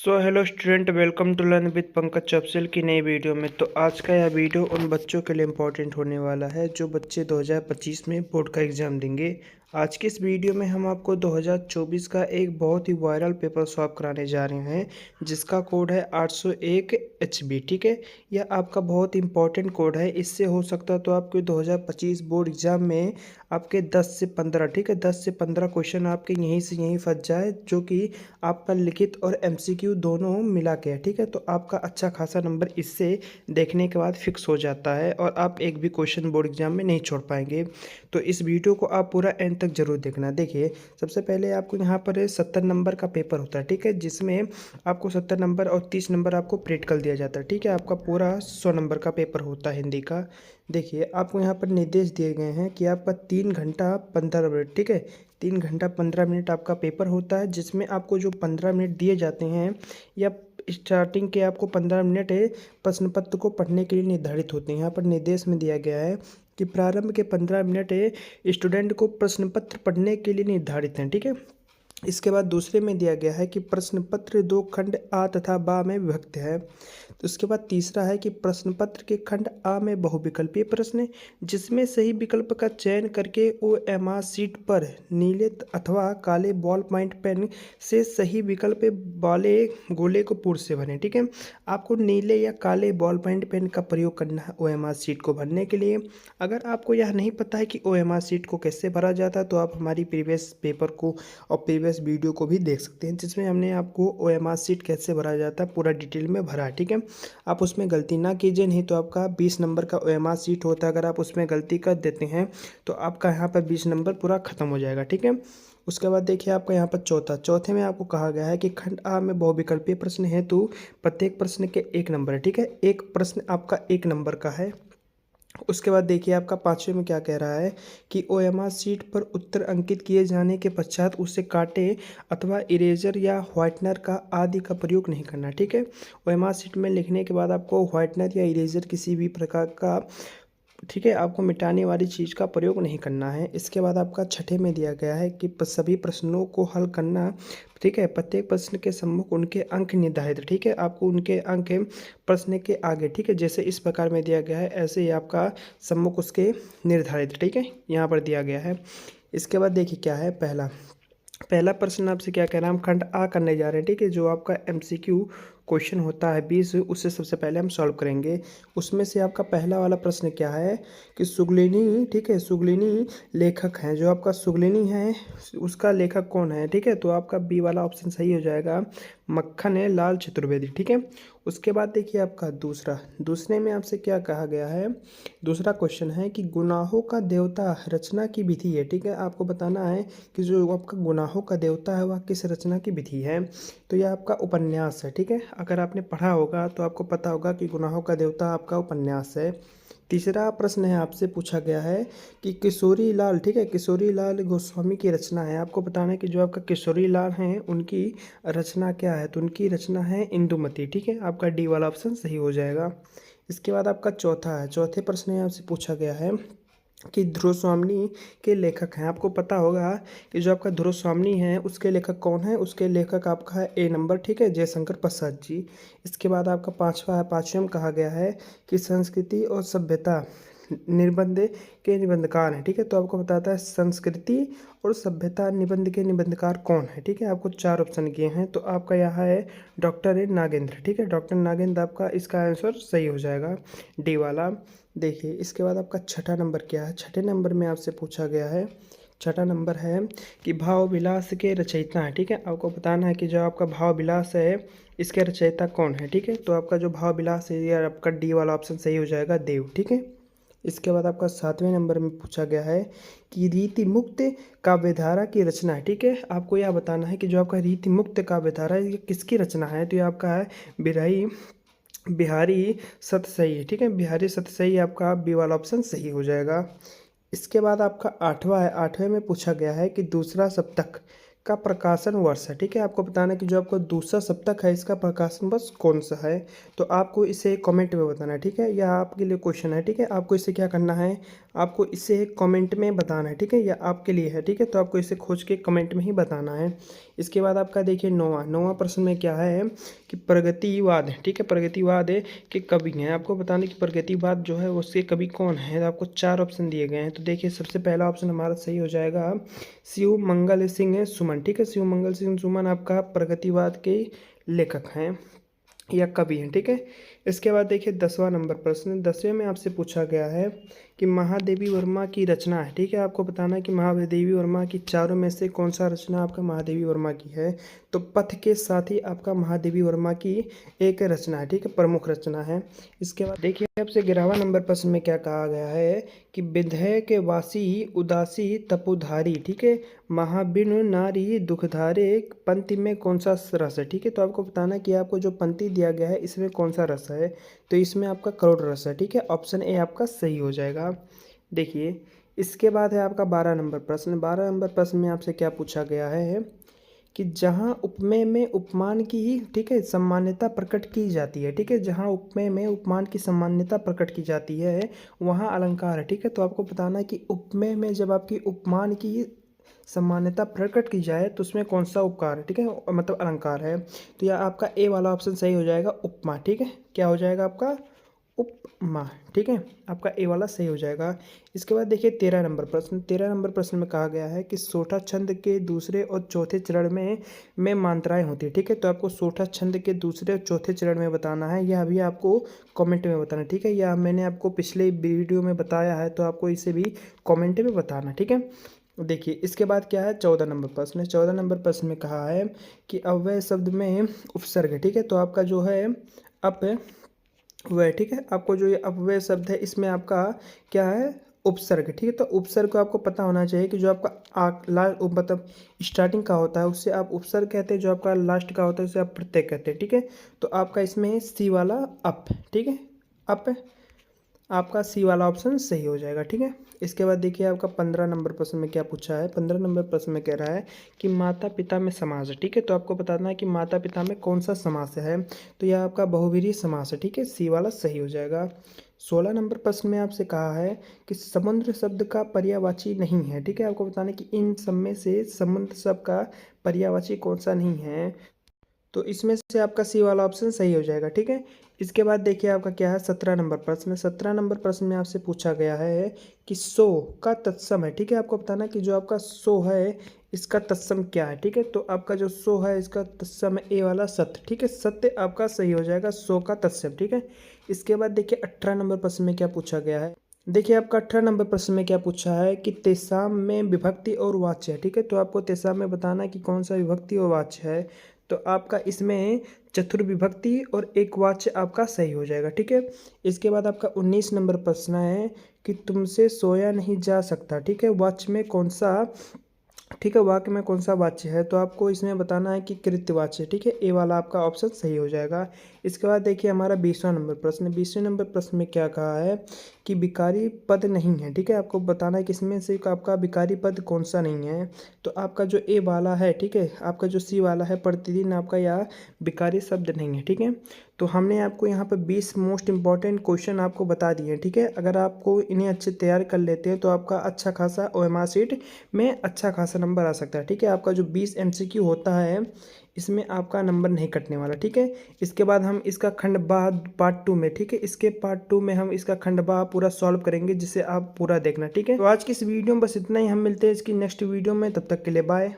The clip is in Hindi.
So hello student, welcome to learn with Pankaj Chaupsil की नई वीडियो में। तो आज का यह वीडियो उन बच्चों के लिए इम्पोर्टेंट होने वाला है जो बच्चे 2025 में बोर्ड का एग्ज़ाम देंगे। आज के इस वीडियो में हम आपको 2024 का एक बहुत ही वायरल पेपर सॉल्व कराने जा रहे हैं जिसका कोड है 801 HB। ठीक है, यह आपका बहुत इंपॉर्टेंट कोड है। इससे हो सकता है तो आपके 2025 बोर्ड एग्ज़ाम में आपके 10 से 15 ठीक है 10 से 15 क्वेश्चन आपके यहीं से यहीं फंस जाए, जो कि आपका लिखित और MCQ दोनों मिला के है। ठीक है, तो आपका अच्छा खासा नंबर इससे देखने के बाद फिक्स हो जाता है और आप एक भी क्वेश्चन बोर्ड एग्जाम में नहीं छोड़ पाएंगे। तो इस वीडियो को आप पूरा एंड तक जरूर देखना। देखिए, सबसे पहले आपको यहाँ पर 70 नंबर का पेपर होता है। ठीक है, जिसमें आपको 70 नंबर और 30 नंबर आपको प्रैक्टिकल दिया जाता है। ठीक है, आपका पूरा 100 नंबर का पेपर होता है हिंदी का। देखिए, आपको यहाँ पर निर्देश दिए गए हैं कि आपका 3 घंटा 15 मिनट ठीक है 3 घंटा 15 मिनट आपका पेपर होता है, जिसमें आपको जो 15 मिनट दिए जाते हैं या स्टार्टिंग के आपको 15 मिनट प्रश्न पत्र को पढ़ने के लिए निर्धारित होते हैं। यहाँ पर निर्देश में दिया गया है कि प्रारंभ के 15 मिनट स्टूडेंट को प्रश्न पत्र पढ़ने के लिए निर्धारित हैं। ठीक है, इसके बाद दूसरे में दिया गया है कि प्रश्न पत्र 2 खंड आ तथा बा में विभक्त है। तो उसके बाद तीसरा है कि प्रश्न पत्र के खंड आ में बहुविकल्पीय प्रश्न जिसमें सही विकल्प का चयन करके OMR शीट पर नीले अथवा काले बॉल पॉइंट पेन से सही विकल्प वाले गोले को पूर्ण से भरें। ठीक है, आपको नीले या काले बॉल पॉइंट पेन का प्रयोग करना है OMR शीट को भरने के लिए। अगर आपको यह नहीं पता है कि OMR शीट को कैसे भरा जाता है तो आप हमारी प्रीवियस पेपर को और प्रीवियस वीडियो को भी देख सकते हैं, जिसमें हमने आपको OMR शीट कैसे भरा जाता है पूरा डिटेल में भरा है। ठीक है, आप उसमें गलती ना कीजिए, नहीं तो आपका 20 नंबर का OMR शीट होता है। अगर आप उसमें गलती कर देते हैं तो आपका यहाँ पर 20 नंबर पूरा खत्म हो जाएगा। ठीक है, उसके बाद देखिए आपका यहाँ पर चौथे में आपको कहा गया है कि खंड आ में बहुविकल्पीय प्रश्न हेतु प्रत्येक प्रश्न के 1 नंबर है। ठीक है, एक प्रश्न आपका 1 नंबर का है। उसके बाद देखिए आपका 5वें में क्या कह रहा है कि OMR शीट पर उत्तर अंकित किए जाने के पश्चात उसे काटे अथवा इरेजर या व्हाइटनर का आदि का प्रयोग नहीं करना। ठीक है, OMR शीट में लिखने के बाद आपको व्हाइटनर या इरेजर किसी भी प्रकार का ठीक है आपको मिटाने वाली चीज़ का प्रयोग नहीं करना है। इसके बाद आपका 6ठे में दिया गया है कि सभी प्रश्नों को हल करना। ठीक है, प्रत्येक प्रश्न के सम्मुख उनके अंक निर्धारित। ठीक है, आपको उनके अंक प्रश्न के आगे ठीक है जैसे इस प्रकार में दिया गया है ऐसे ही आपका सम्मुख उसके निर्धारित ठीक है यहाँ पर दिया गया है। इसके बाद देखिए क्या है पहला प्रश्न आपसे क्या कह रहा है, हम खंड आ करने जा रहे हैं। ठीक है, जो आपका MCQ क्वेश्चन होता है 20 उससे सबसे पहले हम सॉल्व करेंगे। उसमें से आपका पहला वाला प्रश्न क्या है कि सुगलिनी ठीक है सुगलिनी लेखक हैं। जो आपका सुगलिनी है उसका लेखक कौन है। ठीक है, तो आपका बी वाला ऑप्शन सही हो जाएगा, मक्खन है लाल चतुर्वेदी। ठीक है, उसके बाद देखिए आपका दूसरे में आपसे क्या कहा गया है। दूसरा क्वेश्चन है कि गुनाहों का देवता रचना की विधि है। ठीक है, आपको बताना है कि जो आपका गुनाहों का देवता है वह किस रचना की विधि है। तो यह आपका उपन्यास है। ठीक है, अगर आपने पढ़ा होगा तो आपको पता होगा कि गुनाहों का देवता आपका उपन्यास है। तीसरा प्रश्न है आपसे पूछा गया है कि किशोरी लाल ठीक है किशोरी लाल गोस्वामी की रचना है। आपको बताना है कि जो आपका किशोरी लाल हैं उनकी रचना क्या है। तो उनकी रचना है इंदुमती। ठीक है, आपका डी वाला ऑप्शन सही हो जाएगा। इसके बाद आपका चौथे प्रश्न में आपसे पूछा गया है कि ध्रुव स्वामी के लेखक हैं। आपको पता होगा कि जो आपका ध्रुव स्वामी है उसके लेखक कौन है। उसके लेखक आपका है A नंबर ठीक है जयशंकर प्रसाद जी। इसके बाद आपका पाँचवें में कहा गया है कि संस्कृति और सभ्यता निबंध के निबंधकार हैं। ठीक है, तो आपको बताता है संस्कृति और सभ्यता निबंध के निबंधकार कौन है। ठीक है, आपको 4 ऑप्शन किए हैं तो आपका यहाँ है डॉक्टर नागेंद्र। ठीक है, डॉक्टर नागेंद्र आपका इसका आंसर सही हो जाएगा डी वाला। देखिए इसके बाद आपका 6ठा नंबर क्या है। 6ठे नंबर में आपसे पूछा गया है 6ठा नंबर है कि भाव विलास के रचयिता हैं। ठीक है, आपको बताना है कि जो आपका भाव विलास है इसके रचयिता कौन है। ठीक है, तो आपका जो भाव विलास है यार आपका डी वाला ऑप्शन सही हो जाएगा देव। ठीक है, इसके बाद आपका 7वें नंबर में पूछा गया है कि रीति मुक्त काव्यधारा की रचना है। ठीक है, आपको यह बताना है कि जो आपका रीति मुक्त काव्यधारा है ये किसकी रचना है। तो ये आपका है बिहारी सतसई। ठीक है, बिहारी सतसई आपका बी वाला ऑप्शन सही हो जाएगा। इसके बाद आपका 8वां है। 8वें में पूछा गया है कि दूसरा सप्तक का प्रकाशन वर्ष है। ठीक है, आपको बताना है कि जो आपका दूसरा सप्तक है इसका प्रकाशन वर्ष कौन सा है। तो आपको इसे कमेंट में बताना है। ठीक है, यह आपके लिए क्वेश्चन है। ठीक है, आपको इसे क्या करना है आपको इसे कमेंट में बताना है, ठीक है, या आपके लिए है, ठीक है, तो आपको इसे खोज के कमेंट में ही बताना है। इसके बाद आपका देखिए नौवां प्रश्न में क्या है कि प्रगतिवाद है, ठीक है, प्रगतिवाद है कि कवि हैं। आपको बताना कि प्रगतिवाद जो है उसके कवि कौन है। आपको 4 ऑप्शन दिए गए हैं। तो देखिए सबसे पहला ऑप्शन हमारा सही हो जाएगा शिव मंगल सिंह सुमन, ठीक है, शिव मंगल सिंह सुमन आपका प्रगतिवाद के लेखक हैं या कवि हैं, ठीक है। इसके बाद देखिए 10वां नंबर प्रश्न, 10वें में आपसे पूछा गया है कि महादेवी वर्मा की रचना है, ठीक है, आपको बताना है कि महादेवी वर्मा की चारों में से कौन सा रचना आपका महादेवी वर्मा की है। तो पथ के साथ ही आपका महादेवी वर्मा की एक रचना है, ठीक है, प्रमुख रचना है। इसके बाद देखिए आपसे 11वां नंबर प्रश्न में क्या कहा गया है कि विधेय के वासी उदासी तपोधारी, ठीक है, महाबिनु नारी दुखधारे पंक्ति में कौन सा रस है, ठीक है। तो आपको बताना है कि आपको जो पंक्ति दिया गया है इसमें कौन सा रस है। तो इसमें आपका करोड़ रस है, ठीक है, ऑप्शन ए आपका सही हो जाएगा। देखिए इसके बाद है आपका 12 नंबर प्रश्न। 12 नंबर प्रश्न में आपसे क्या पूछा गया है कि जहाँ उपमेय में उपमान की, ठीक है, सामान्यता प्रकट की जाती है, ठीक है, जहाँ उपमेय में उपमान की सामान्यता प्रकट की जाती है वहाँ अलंकार है, ठीक है। तो आपको बताना है कि उपमेय में जब आपकी उपमान की सामान्यता प्रकट की जाए तो उसमें कौन सा उपकार है, ठीक है, मतलब अलंकार है। तो यह आपका ए वाला ऑप्शन सही हो जाएगा, उपमा, ठीक है, क्या हो जाएगा आपका उपमा, ठीक है, आपका ए वाला सही हो जाएगा। इसके बाद देखिए 13 नंबर प्रश्न। 13 नंबर प्रश्न में कहा गया है कि सोठा छंद के दूसरे और चौथे चरण में मात्राएं होती है, ठीक है। तो आपको सोठा छंद के दूसरे और चौथे चरण में बताना है, यह भी आपको कमेंट में बताना है, ठीक है, या मैंने आपको पिछले वीडियो में बताया है तो आपको इसे भी कमेंट में बताना, ठीक है। देखिए इसके बाद क्या है 14 नंबर प्रश्न। 14 नंबर प्रश्न में कहा है कि अव्यय शब्द में उपसर्ग है, ठीक है। तो आपका जो है अपव्यय, ठीक है, आपको जो ये अपव्यय शब्द है इसमें आपका क्या है उपसर्ग, ठीक है। तो उपसर्ग को आपको पता होना चाहिए कि जो आपका लास्ट मतलब स्टार्टिंग का होता है उससे आप उपसर्ग कहते हैं, जो आपका लास्ट का होता है उसे आप प्रत्यय कहते हैं, ठीक है। तो आपका इसमें सी वाला अप, ठीक है, अप आपका सी वाला ऑप्शन सही हो जाएगा, ठीक है। इसके बाद देखिए आपका 15 नंबर प्रश्न में क्या पूछा है। 15 नंबर प्रश्न में कह रहा है कि माता पिता में समास है, ठीक है। तो आपको बताना है कि माता पिता में कौन सा समास है। तो यह आपका बहुव्रीहि समास है, ठीक है, सी वाला सही हो जाएगा। 16 नंबर प्रश्न में आपसे कहा है कि समुद्र शब्द का पर्यायवाची नहीं है, ठीक है। आपको बताना है कि इन सब में से समुद्र शब्द का पर्यायवाची कौन सा नहीं है। तो इसमें से आपका सी वाला ऑप्शन सही हो जाएगा, ठीक है। इसके बाद देखिए आपका क्या है 17 नंबर प्रश्न। 17 नंबर प्रश्न में आपसे पूछा गया है कि सो का तत्सम है, ठीक है। आपको बताना है कि जो आपका सो है इसका तत्सम क्या है, ठीक है। तो आपका जो सो है इसका तत्सम है ए वाला सत्य, ठीक है, सत्य आपका सही हो जाएगा सो का तत्सम, ठीक है। इसके बाद देखिए 18 नंबर प्रश्न में क्या पूछा गया है। देखिए आपका 18 नंबर प्रश्न में क्या पूछा है कि तेसाम में विभक्ति और वाच्य है, ठीक है। तो आपको तेसाम में बताना है कि कौन सा विभक्ति और वाच्य है। तो आपका इसमें चतुर्विभक्ति और एक वाच्य आपका सही हो जाएगा, ठीक है। इसके बाद आपका 19 नंबर प्रश्न है कि तुमसे सोया नहीं जा सकता, ठीक है, वाच्य में कौन सा, ठीक है, वाक्य में कौन सा वाच्य है। तो आपको इसमें बताना है कि कृत्यवाच्य, ठीक है, ए वाला आपका ऑप्शन सही हो जाएगा। इसके बाद देखिए हमारा 20वां नंबर प्रश्न। 20वें नंबर प्रश्न में क्या कहा है कि विकारी पद नहीं है, ठीक है। आपको बताना है कि इसमें से आपका विकारी पद कौन सा नहीं है। तो आपका जो ए वाला है, ठीक है, आपका जो सी वाला है प्रतिदिन आपका यह विकारी शब्द नहीं है, ठीक है। तो हमने आपको यहाँ पर 20 मोस्ट इंपॉर्टेंट क्वेश्चन आपको बता दिए हैं, ठीक है। अगर आपको इन्हें अच्छे तैयार कर लेते हैं तो आपका अच्छा खासा ओएमआर शीट में अच्छा खासा नंबर आ सकता है, ठीक है। आपका जो 20 एमसीक्यू होता है इसमें आपका नंबर नहीं कटने वाला, ठीक है। इसके बाद हम इसका खंड बा पार्ट 2 में, ठीक है, इसके पार्ट 2 में हम इसका खंड बा पूरा सॉल्व करेंगे जिसे आप पूरा देखना, ठीक है। तो आज की इस वीडियो में बस इतना ही। हम मिलते हैं इसकी नेक्स्ट वीडियो में, तब तक के लिए बाय।